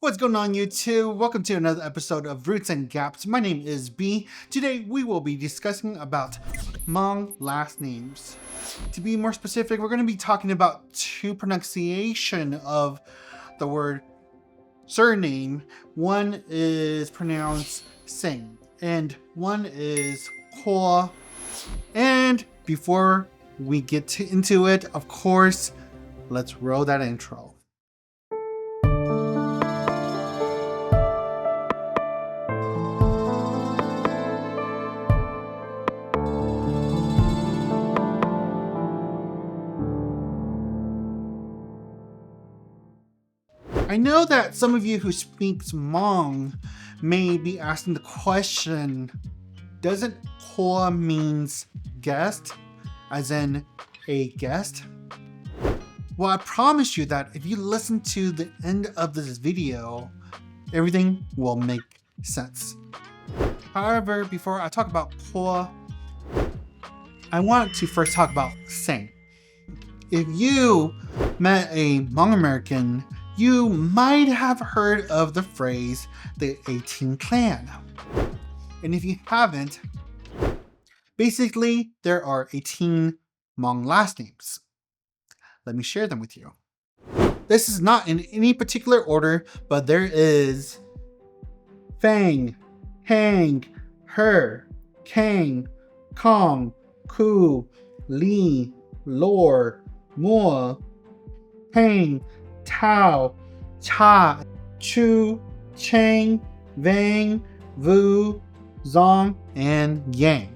What's going on, YouTube? Welcome to another episode of Roots and Gaps. My name is B. Today we will be discussing about Hmong last names. To be more specific, we're going to be talking about two pronunciation of the word surname. One is pronounced Xeem and one is Qhua. And before we get into it, of course, let's roll that intro. I know that some of you who speak Hmong may be asking the question, doesn't Qhua means guest, as in a guest? Well, I promise you that if you listen to the end of this video, everything will make sense. However, before I talk about Qhua, I want to first talk about Xeem. If you met a Hmong American, you might have heard of the phrase, the 18 clan. And if you haven't, basically there are 18 Hmong last names. Let me share them with you. This is not in any particular order, but there is Fang, Hang, Her, Kang, Kong, Ku, Li, Lor, Moua, Pang, Tao, Cha, Chu, Chang, Vang, Vu, Zong, and Yang.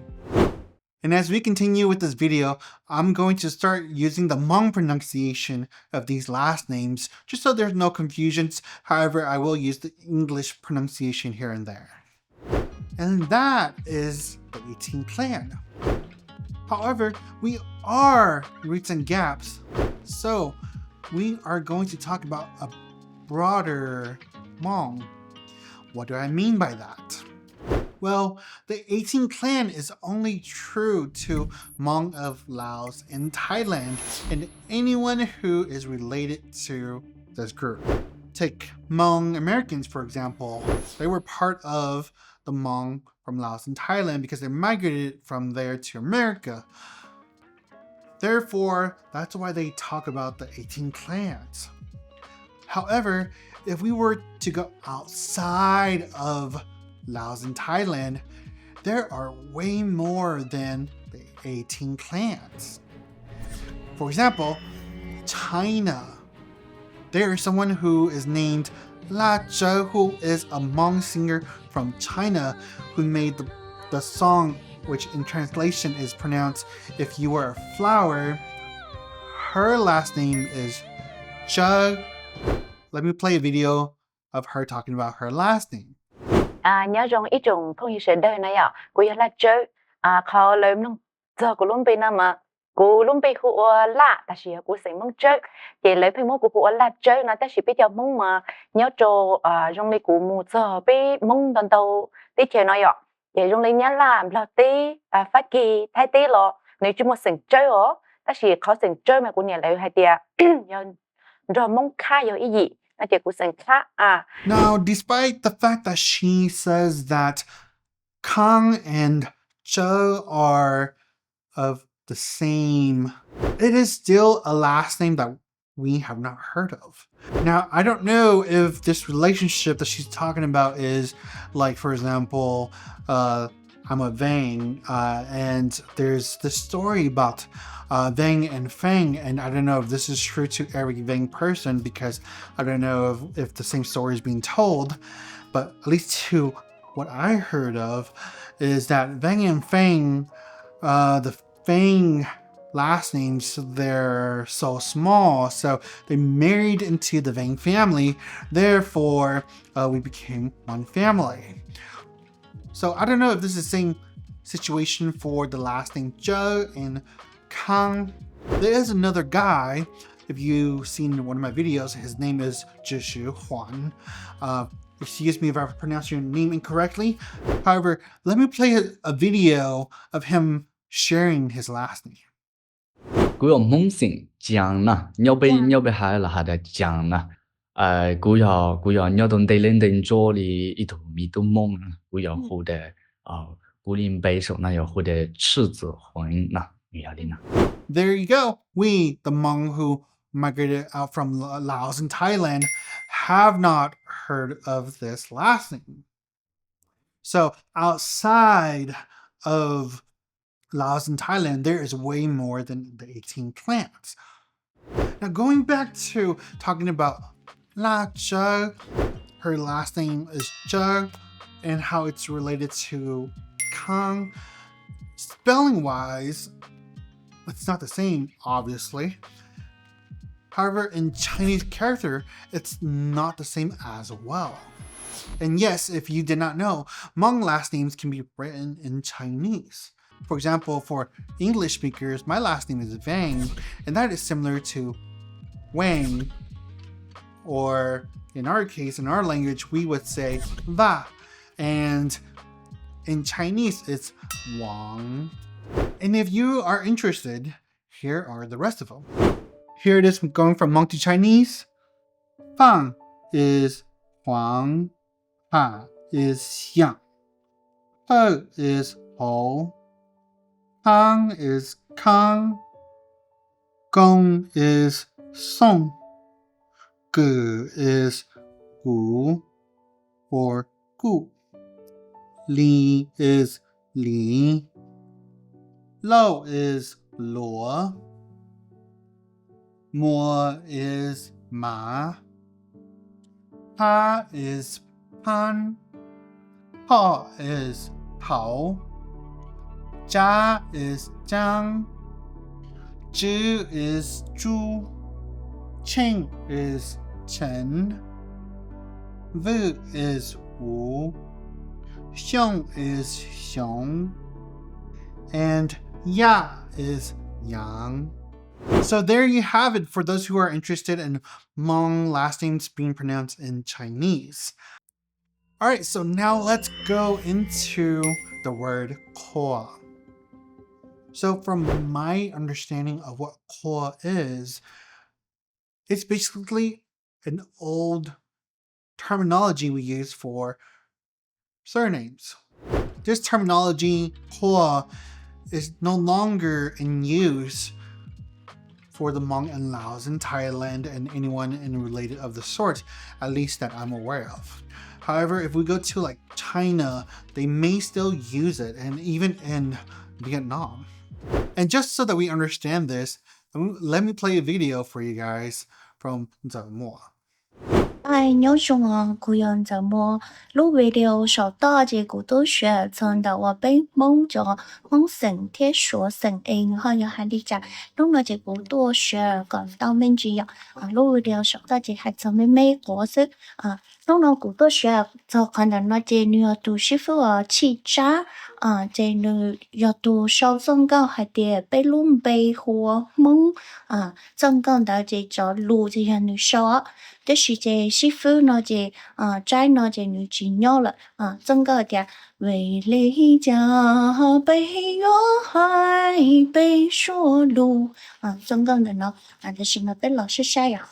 And as we continue with this video, I'm going to start using the Hmong pronunciation of these last names, just so there's no confusions. However, I will use the English pronunciation here and there. And that is the 18 clan. However, we are Roots and Gaps, so we are going to talk about a broader Hmong. What do I mean by that? Well, the 18 clan is only true to Hmong of Laos and Thailand and anyone who is related to this group. Take Hmong Americans, for example. They were part of the Hmong from Laos and Thailand because they migrated from there to America. Therefore, that's why they talk about the 18 clans. However, if we were to go outside of Laos and Thailand, there are way more than the 18 clans. For example, China. There is someone who is named Laj Tsawb, who is a Hmong singer from China who made the song, which in translation is pronounced, if you were a flower. Her last name is Zhe. Let me play a video of her talking about her last name. nhớ rằng ít种không hiểu đời này à, cô yêu là chơi, khó lớn lắm, giờ cô luôn bên mà cô luôn bên cô là, ta chỉ cô sẽ mong chơi, thì lấy phim mong cô là chơi, nó ta chỉ biết cho mong mà nhớ cho trong này cô mua giờ bên mong đàn đầu, tí chơi nói à, thì trong này nhớ là tí phát kỳ thay tí lo, nếu chỉ một sinh chơi ở, ta chỉ khó sinh chơi mà cô nhớ lại hay tiệt, rồi mong khai rồi ý gì. Now, despite the fact that she says that Kang and Zhe are of the same, it is still a last name that we have not heard of. Now, I don't know if this relationship that she's talking about is like, for example, I'm a Vang, and there's this story about Vang and Fang, and I don't know if this is true to every Vang person because I don't know if the same story is being told, but at least to what I heard of is that Vang and Fang, the Fang last names, they're so small, so they married into the Vang family, therefore we became one family. So I don't know if this is the same situation for the last name Zhe and Kang. There is another guy, if you've seen one of my videos, his name is Zhe Huan. Excuse me if I pronounce your name incorrectly. However, let me play a video of him sharing his last name. 嗰個蒙城醬啦，尿被海啦下的醬啦， Cú giờ nhớ tuần tây lên đến chỗ li ít thủ mi tu mông cú giờ hồ de cú linh bay sổ na giờ hồ de Zhe Huan na người linh na. There you go. We, the Hmong who migrated out from Laos and Thailand, have not heard of this last name. So outside of Laos and Thailand, there is way more than the 18 clans. Now going back to talking about Laj Tsawb, her last name is Zhe, and how it's related to Kang. Spelling wise, it's not the same, obviously. However, in Chinese character, it's not the same as well. And yes, if you did not know, Hmong last names can be written in Chinese. For example, for English speakers, my last name is Vang, and that is similar to Wang. Or in our case, in our language, we would say Va. And in Chinese, it's Wang. And if you are interested, here are the rest of them. Here it is going from Hmong to Chinese. Fang is Huang. Ha is Xiang. Ho is Ho. Kang is Kang. Gong is Song. Gu is Gu or Gu. Li is Li. Lo is Luo. Mo is Ma. Pa is Pan. Pa is Pao. Jia is Jiang. Zhi is Zhu. Cheng is Chen. Wu is Wu. Xiong is Xiong. And Ya is Yang. So there you have it for those who are interested in Hmong last names being pronounced in Chinese. Alright, so now let's go into the word Qhua. So from my understanding of what Qhua is, it's basically an old terminology we use for surnames. This terminology, Qhua, is no longer in use for the Hmong and Laos in Thailand and anyone in related of the sort, at least that I'm aware of. However, if we go to like China, they may still use it, and even in Vietnam. And just so that we understand this, let me play a video for you guys from Ntxawm Moua. Ai nhớ chung cụ yon giờ mua lúc video sau đó thì cụ tôi sẽ chọn đầu ở bên mong cho mong sinh thiết số sinh in hơn hai đi chặt lúc nào thì cụ tôi sẽ còn tao mình chỉ lúc video sau đó thì hai chọn mấy có sức lúc nào cụ tôi sẽ cho con là nó chỉ như tu sư phụ chỉ trả chỉ như giờ tu sau xong cao hai địa bên luôn bên hồ mong xong cao đó chỉ cho lù thì là như sau这是这师傅呢，这在呢这女子鸟了整个的为了家被远海被说路整个的呢这是呢被老师晒呀。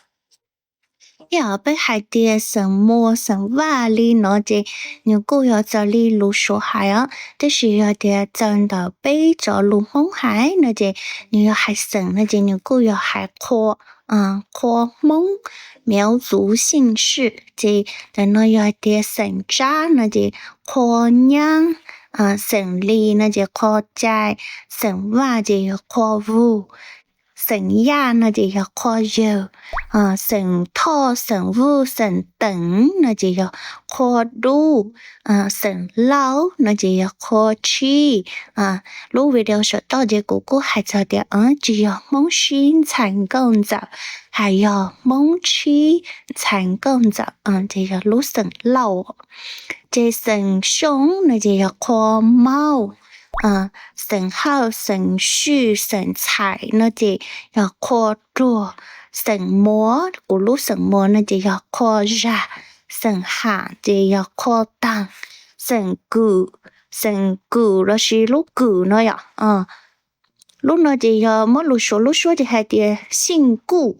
要被海底什么什瓦里呢？这如果要这里路说海这是要的真的被着路红海那这你要海省那这如果要海阔阔蒙苗族姓氏这的呢要的省渣那这阔娘省里那这阔在省瓦这要阔物。省亚那就要扩油省套省物省等那就要扩路省老那就要扩去如为了说到这个个还早点只要梦心成功着还要梦去成功着就要路省老这省凶那就要扩猫省好省序省财那就要扩多省模古路省模那就要扩大省下就要扩大省古那是路古那呀lúc nào thì mỗi lúc số thì hay thì姓cụ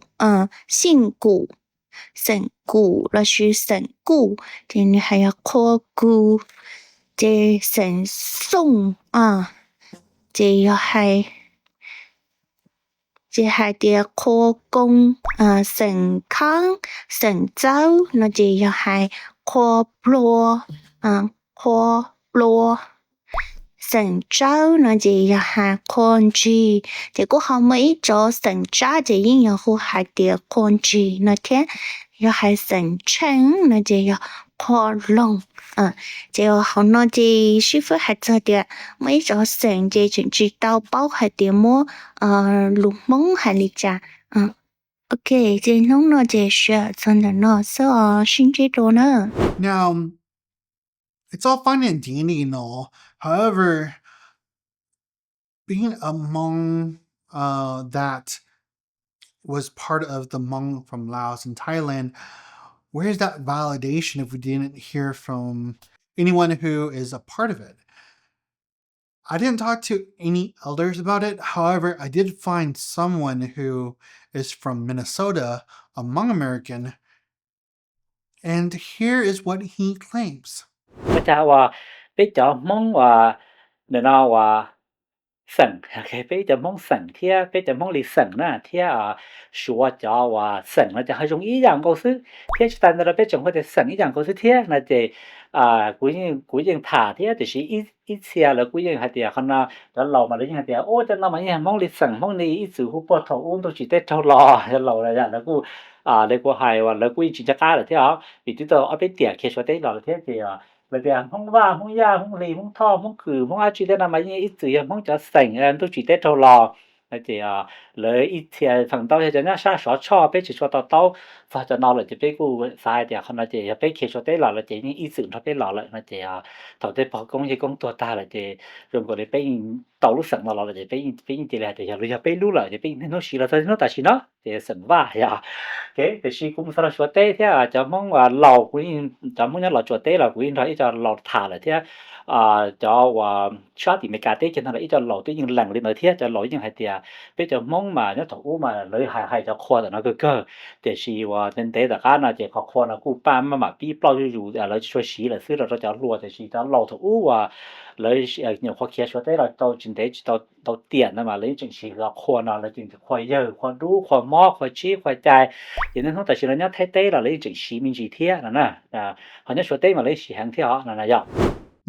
神鼓那是神鼓，这里还有扩鼓，这神颂啊，这又系。这系啲扩工神康神州，那这又系扩波扩波神州，那这又系擴住，这个後尾咗神州，這應又好係啲擴住，那天又係神稱，那這又擴龍。就好那啲師傅係做啲每咗成隻全知道包係啲麼錄蒙係嚟咋OK， 這弄那這學真的那所新這多呢。Now, it's all fine and dandy and all. However, being a Hmong that was part of the Hmong from Laos and Thailand, where's that validation if we didn't hear from anyone who is a part of it? I didn't talk to any elders about it. However, I did find someone who is from Minnesota, a Hmong American, and here is what he claims. 我就話俾咗蒙話，然後話神，OK， 俾咗蒙神貼，俾咗蒙嚟神啦，貼啊，說咗話神啦，就係用一樣公司貼出嚟啦，俾咗我哋神一樣公司貼，那就古人他貼就是一次啊，古人係啲可能就老嘛，你係啲哦，就那麼嘢蒙嚟神，蒙嚟一直好波頭，我都覺得頭老，就老啦，然後你個係話你古人專家嚟貼啊，你知道我俾啲其實啲老貼啲Bởi vì Hmong va, Hmong ya, Hmong lì, Hmong tho, Hmong cử, Hmong ai chỉ tên là mà như ít chữ Hmong cho sành, tôi chỉ tên thâu lò. Thì lấy ít thì phần tao thì nó sa sọ cho bé chỉ cho tao và cho nó là chỉ bé cô sai thì không là chỉ bé khi cho tới là chỉ những ít chữ nó bé lò lại là chỉ thầu tới bỏ công gì công tua ta là chỉ dùng cái bé tao lúc sẵn là chỉ bé chỉ là chỉ là bé lúc là chỉ bé nó xí là nó ta xí nó thì sẵn va ya cái thì xí cũng sao cho tới thế cho Hmong và lò cũng cho Hmong nhớ lò cho tới là cũng nói cho lò thả lại thế cho cho thì mấy cái tết cho nên là ít cho lẩu tới những lần lên nói thiết cho lẩu những hai tiệt bây giờ mong mà nó thủ mà lấy hai cho khoa là nó cơ để xí và nên thế là cái là chỉ có khoa là cụ ba mà bị bao nhiêu lấy cho xí là xí là cho lúa thì xí cho lẩu thủ và lấy nhiều khoa kia cho tới là tàu chính thế tàu tiền mà lấy chính xí là khoa nào là chính khoa dơ khoa đu khoa mò khoa chi khoa trái thì nên nó tại xí là nhớ thấy tết là lấy chính xí mình chỉ thiết là nè họ nhớ số tết mà lấy xí hàng thiết họ là vậy.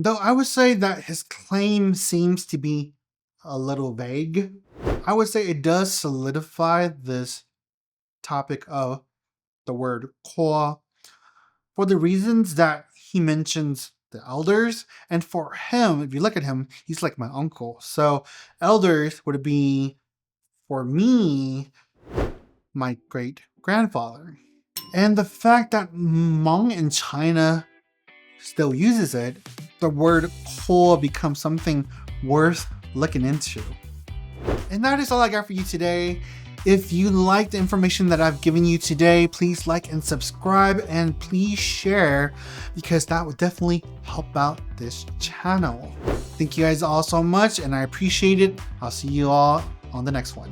Though I would say that his claim seems to be a little vague, I would say it does solidify this topic of the word Qhua for the reasons that he mentions the elders. And for him, if you look at him, he's like my uncle. So elders would be, for me, my great-grandfather. And the fact that Hmong in China still uses it, the word Qhua becomes something worth looking into. And that is all I got for you today. If you like the information that I've given you today, please like and subscribe and please share because that would definitely help out this channel. Thank you guys all so much and I appreciate it. I'll see you all on the next one.